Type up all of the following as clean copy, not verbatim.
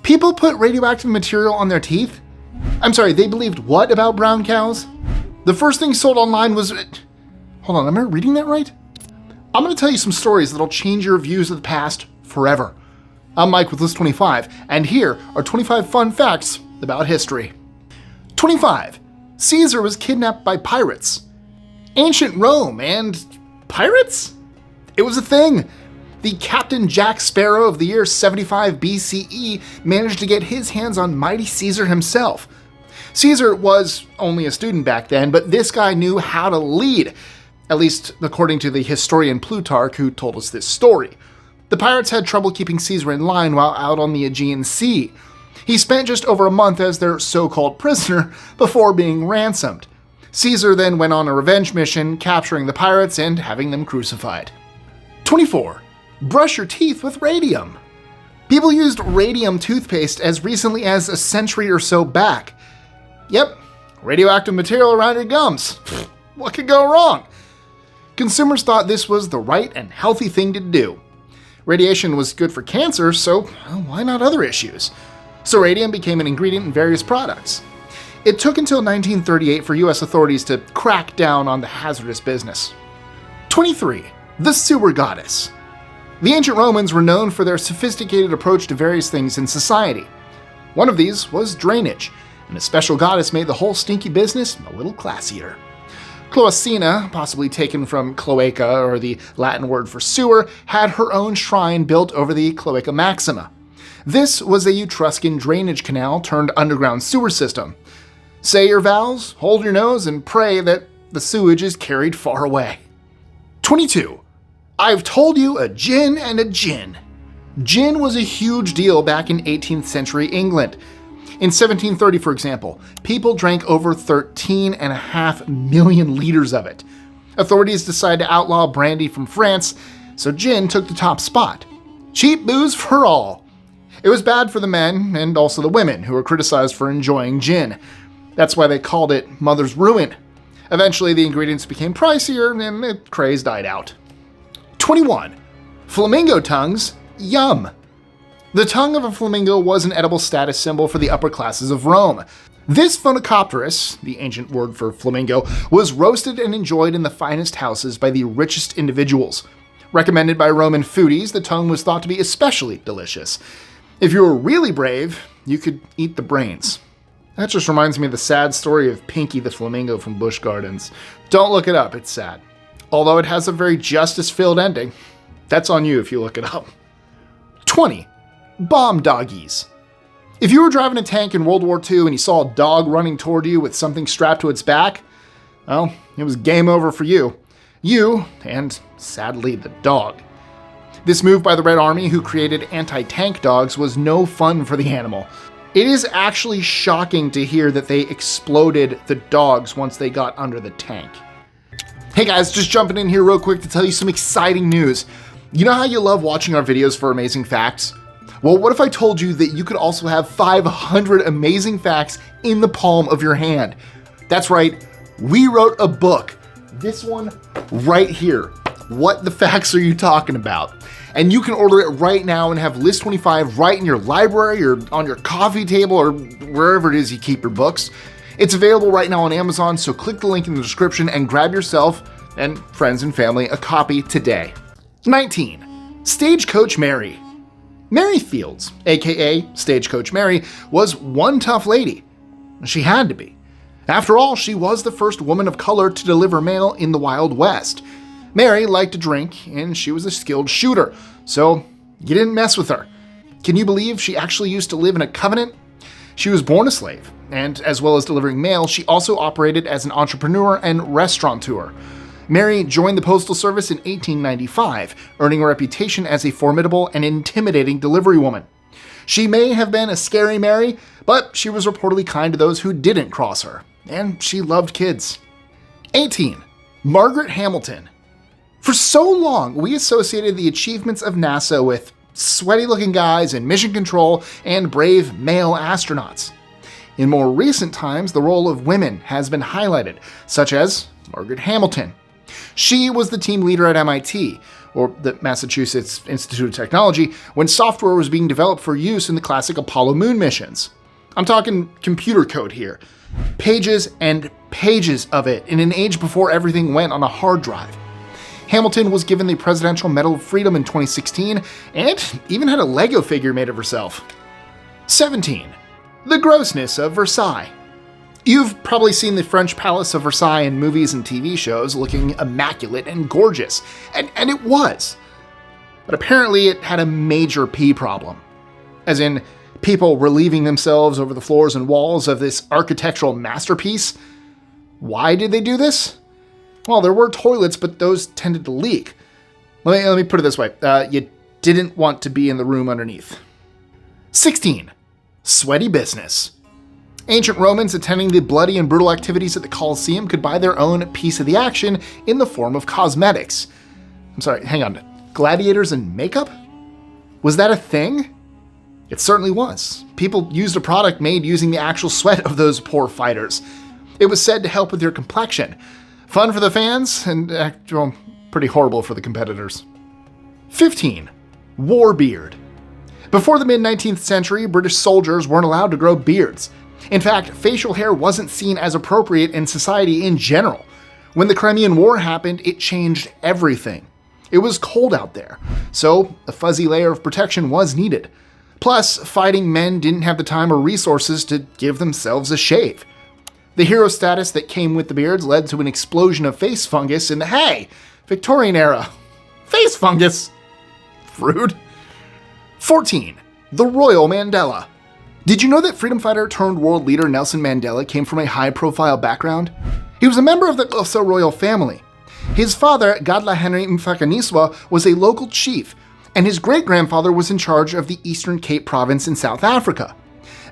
People put radioactive material on their teeth? I'm sorry, they believed what about brown cows? The first thing sold online was... Hold on, am I reading that right? I'm going to tell you some stories that'll change your views of the past forever. I'm Mike with List 25, and here are 25 fun facts about history. 25. Caesar was kidnapped by pirates. Ancient Rome and pirates? It was a thing. The Captain Jack Sparrow of the year 75 BCE managed to get his hands on mighty Caesar himself. Caesar was only a student back then, but this guy knew how to lead, at least according to the historian Plutarch who told us this story. The pirates had trouble keeping Caesar in line while out on the Aegean Sea. He spent just over a month as their so-called prisoner before being ransomed. Caesar then went on a revenge mission, capturing the pirates and having them crucified. 24. Brush your teeth with radium. People used radium toothpaste as recently as a century or so back. Yep, radioactive material around your gums. What could go wrong? Consumers thought this was the right and healthy thing to do. Radiation was good for cancer, so why not other issues? So radium became an ingredient in various products. It took until 1938 for US authorities to crack down on the hazardous business. 23. The sewer goddess. The ancient Romans were known for their sophisticated approach to various things in society. One of these was drainage, and a special goddess made the whole stinky business a little classier. Cloacina, possibly taken from cloaca or the Latin word for sewer, had her own shrine built over the Cloaca Maxima. This was a Etruscan drainage canal turned underground sewer system. Say your vows, hold your nose, and pray that the sewage is carried far away. 22. I've told you a gin and a gin. Gin was a huge deal back in 18th century England. In 1730, for example, people drank over 13.5 million liters of it. Authorities decided to outlaw brandy from France, so gin took the top spot. Cheap booze for all. It was bad for the men and also the women, who were criticized for enjoying gin. That's why they called it Mother's Ruin. Eventually, the ingredients became pricier and the craze died out. 21. Flamingo tongues, yum. The tongue of a flamingo was an edible status symbol for the upper classes of Rome. This phonicopterus, the ancient word for flamingo, was roasted and enjoyed in the finest houses by the richest individuals. Recommended by Roman foodies, the tongue was thought to be especially delicious. If you were really brave, you could eat the brains. That just reminds me of the sad story of Pinky the flamingo from Busch Gardens. Don't look it up, it's sad. Although it has a very justice-filled ending. That's on you if you look it up. 20. Bomb doggies. If you were driving a tank in World War II and you saw a dog running toward you with something strapped to its back, well, it was game over for you. You, and sadly the dog. This move by the Red Army, who created anti-tank dogs, was no fun for the animal. It is actually shocking to hear that they exploded the dogs once they got under the tank. Hey guys, just jumping in here real quick to tell you some exciting news. You know how you love watching our videos for amazing facts? Well, what if I told you that you could also have 500 amazing facts in the palm of your hand? That's right, we wrote a book. This one right here. What the facts are you talking about? And you can order it right now and have List 25 right in your library or on your coffee table or wherever it is you keep your books. It's available right now on Amazon, so click the link in the description and grab yourself and friends and family a copy today. 19. Stagecoach Mary. Mary Fields, aka Stagecoach Mary, was one tough lady. She had to be. After all, she was the first woman of color to deliver mail in the Wild West. Mary liked to drink, and she was a skilled shooter, so you didn't mess with her. Can you believe she actually used to live in a convent? She was born a slave, and as well as delivering mail, she also operated as an entrepreneur and restaurateur. Mary joined the Postal Service in 1895, earning a reputation as a formidable and intimidating delivery woman. She may have been a scary Mary, but she was reportedly kind to those who didn't cross her, and she loved kids. 18. Margaret Hamilton. For so long, we associated the achievements of NASA with sweaty-looking guys in mission control and brave male astronauts. In more recent times, the role of women has been highlighted, such as Margaret Hamilton. She was the team leader at MIT, or the Massachusetts Institute of Technology, when software was being developed for use in the classic Apollo moon missions. I'm talking computer code here. Pages and pages of it in an age before everything went on a hard drive. Hamilton was given the Presidential Medal of Freedom in 2016 and even had a Lego figure made of herself. 17. The grossness of Versailles. You've probably seen the French Palace of Versailles in movies and TV shows looking immaculate and gorgeous, and it was. But apparently it had a major pee problem. As in, people relieving themselves over the floors and walls of this architectural masterpiece. Why did they do this? Well, there were toilets, but those tended to leak. Let me put it this way. You didn't want to be in the room underneath. 16. Sweaty business. Ancient Romans attending the bloody and brutal activities at the Colosseum could buy their own piece of the action in the form of cosmetics. I'm sorry, hang on. Gladiators and makeup? Was that a thing? It certainly was. People used a product made using the actual sweat of those poor fighters. It was said to help with your complexion. Fun for the fans, and pretty horrible for the competitors. 15. War beard. Before the mid-19th century, British soldiers weren't allowed to grow beards. In fact, facial hair wasn't seen as appropriate in society in general. When the Crimean War happened, it changed everything. It was cold out there, so a fuzzy layer of protection was needed. Plus, fighting men didn't have the time or resources to give themselves a shave. The hero status that came with the beards led to an explosion of face fungus in the, Victorian era. Face fungus! Rude. 14. The Royal Mandela. Did you know that freedom fighter turned world leader Nelson Mandela came from a high-profile background? He was a member of the Xhosa royal family. His father, Gadla Henry Mfakaniswa, was a local chief, and his great-grandfather was in charge of the Eastern Cape province in South Africa.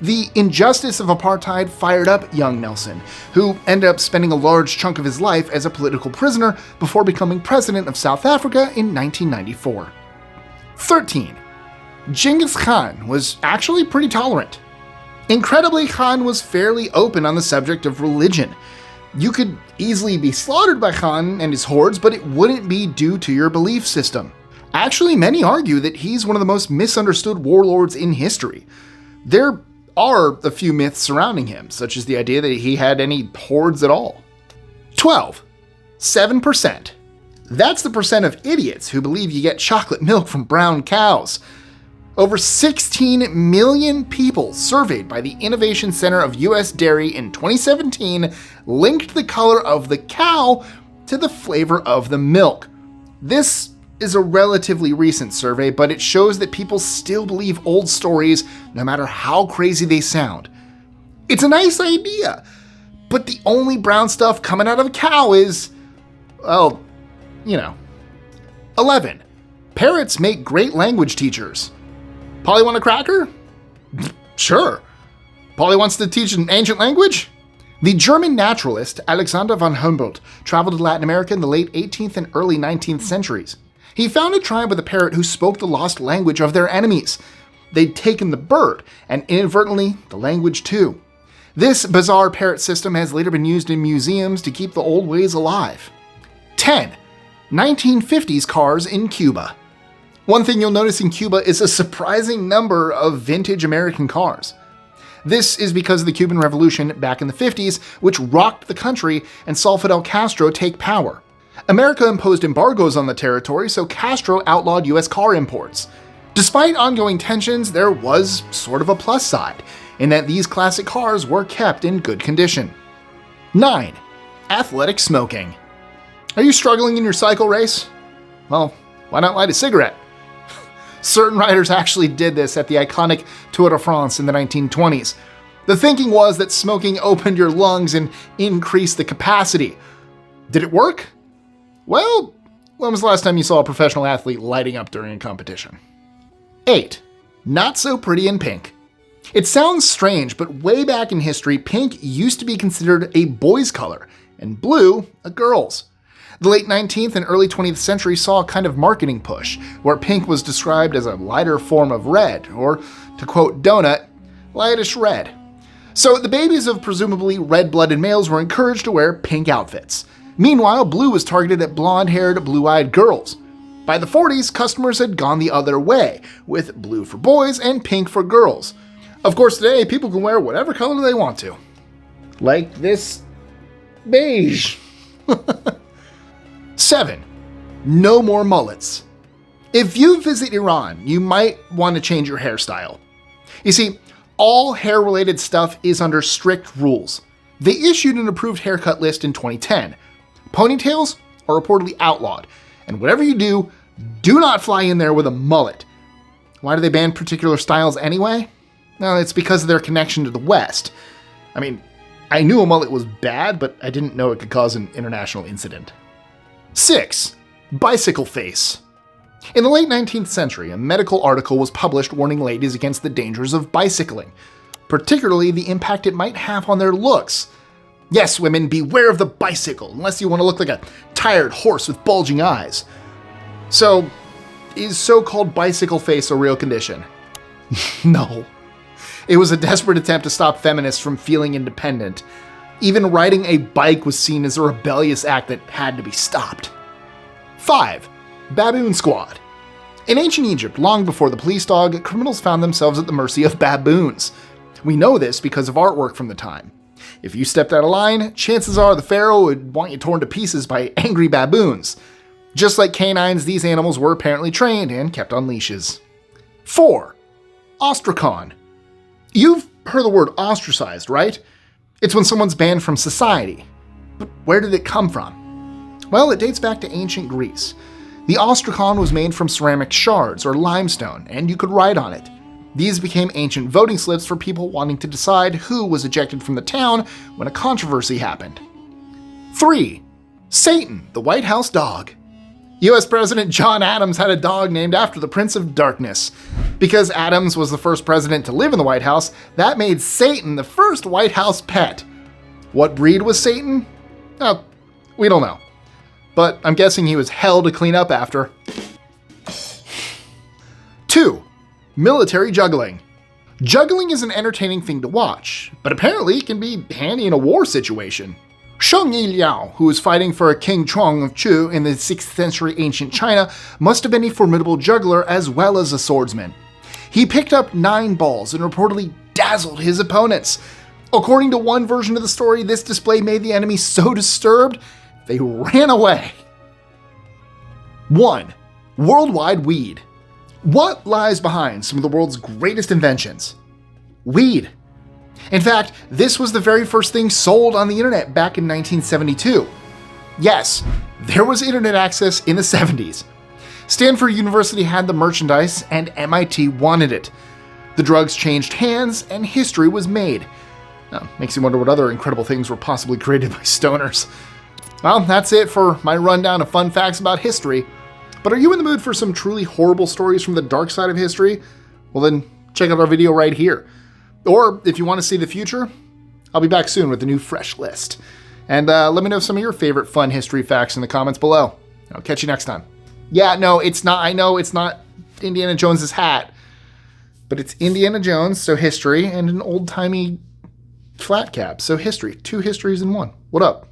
The injustice of apartheid fired up young Nelson, who ended up spending a large chunk of his life as a political prisoner before becoming president of South Africa in 1994. 13. Genghis Khan was actually pretty tolerant. Incredibly, Khan was fairly open on the subject of religion. You could easily be slaughtered by Khan and his hordes, but it wouldn't be due to your belief system. Actually, many argue that he's one of the most misunderstood warlords in history. There are a few myths surrounding him, such as the idea that he had any hordes at all. 12. 7%. That's the percent of idiots who believe you get chocolate milk from brown cows. Over 16 million people surveyed by the Innovation Center of U.S. Dairy in 2017 linked the color of the cow to the flavor of the milk. This is a relatively recent survey, but it shows that people still believe old stories no matter how crazy they sound. It's a nice idea, but the only brown stuff coming out of a cow is, 11. Parrots make great language teachers. Polly want a cracker? Sure. Polly wants to teach an ancient language? The German naturalist Alexander von Humboldt traveled to Latin America in the late 18th and early 19th centuries. He found a tribe with a parrot who spoke the lost language of their enemies. They'd taken the bird, and inadvertently, the language too. This bizarre parrot system has later been used in museums to keep the old ways alive. 10. 1950s cars in Cuba. One thing you'll notice in Cuba is a surprising number of vintage American cars. This is because of the Cuban Revolution back in the 50s, which rocked the country and saw Fidel Castro take power. America imposed embargoes on the territory, so Castro outlawed US car imports. Despite ongoing tensions, there was sort of a plus side, in that these classic cars were kept in good condition. 9. Athletic smoking. Are you struggling in your cycle race? Well, why not light a cigarette? Certain riders actually did this at the iconic Tour de France in the 1920s. The thinking was that smoking opened your lungs and increased the capacity. Did it work? Well, when was the last time you saw a professional athlete lighting up during a competition? 8. Not so pretty in pink. It sounds strange, but way back in history, pink used to be considered a boy's color, and blue a girl's. The late 19th and early 20th century saw a kind of marketing push, where pink was described as a lighter form of red, or, to quote Donut, lightish red. So the babies of presumably red-blooded males were encouraged to wear pink outfits. Meanwhile, blue was targeted at blonde-haired, blue-eyed girls. By the 40s, customers had gone the other way, with blue for boys and pink for girls. Of course, today, people can wear whatever color they want to. Like this beige. 7. No more mullets. If you visit Iran, you might want to change your hairstyle. You see, all hair-related stuff is under strict rules. They issued an approved haircut list in 2010. Ponytails are reportedly outlawed, and whatever you do, do not fly in there with a mullet. Why do they ban particular styles anyway? No, it's because of their connection to the West. I mean, I knew a mullet was bad, but I didn't know it could cause an international incident. 6. Bicycle face. In the late 19th century, a medical article was published warning ladies against the dangers of bicycling, particularly the impact it might have on their looks. Yes, women, beware of the bicycle, unless you want to look like a tired horse with bulging eyes. So, is so-called bicycle face a real condition? No. It was a desperate attempt to stop feminists from feeling independent. Even riding a bike was seen as a rebellious act that had to be stopped. 5. Baboon squad. In ancient Egypt, long before the police dog, criminals found themselves at the mercy of baboons. We know this because of artwork from the time. If you stepped out of line, chances are the pharaoh would want you torn to pieces by angry baboons. Just like canines, these animals were apparently trained and kept on leashes. 4. Ostrakon. You've heard the word ostracized, right? It's when someone's banned from society. But where did it come from? Well, it dates back to ancient Greece. The Ostrakon was made from ceramic shards or limestone, and you could write on it. These became ancient voting slips for people wanting to decide who was ejected from the town when a controversy happened. 3. Satan, the White House dog. US President John Adams had a dog named after the Prince of Darkness. Because Adams was the first president to live in the White House, that made Satan the first White House pet. What breed was Satan? Oh, we don't know. But I'm guessing he was hell to clean up after. 2. Military juggling. Juggling is an entertaining thing to watch, but apparently it can be handy in a war situation. Sheng Yi Liao, who was fighting for King Chuang of Chu in the 6th century ancient China, must have been a formidable juggler as well as a swordsman. He picked up 9 balls and reportedly dazzled his opponents. According to one version of the story, this display made the enemy so disturbed, they ran away. 1. Worldwide weed. What lies behind some of the world's greatest inventions? Weed. In fact, this was the very first thing sold on the internet back in 1972. Yes, there was internet access in the 70s. Stanford University had the merchandise, and MIT wanted it. The drugs changed hands, and history was made. Makes you wonder what other incredible things were possibly created by stoners. Well, that's it for my rundown of fun facts about history. But are you in the mood for some truly horrible stories from the dark side of history? Well then, check out our video right here. Or, if you want to see the future, I'll be back soon with a new fresh list. And let me know some of your favorite fun history facts in the comments below. I'll catch you next time. Yeah, no, it's not, I know it's not Indiana Jones's hat. But it's Indiana Jones, so history, and an old-timey flat cap, so history. 2 histories in one. What up?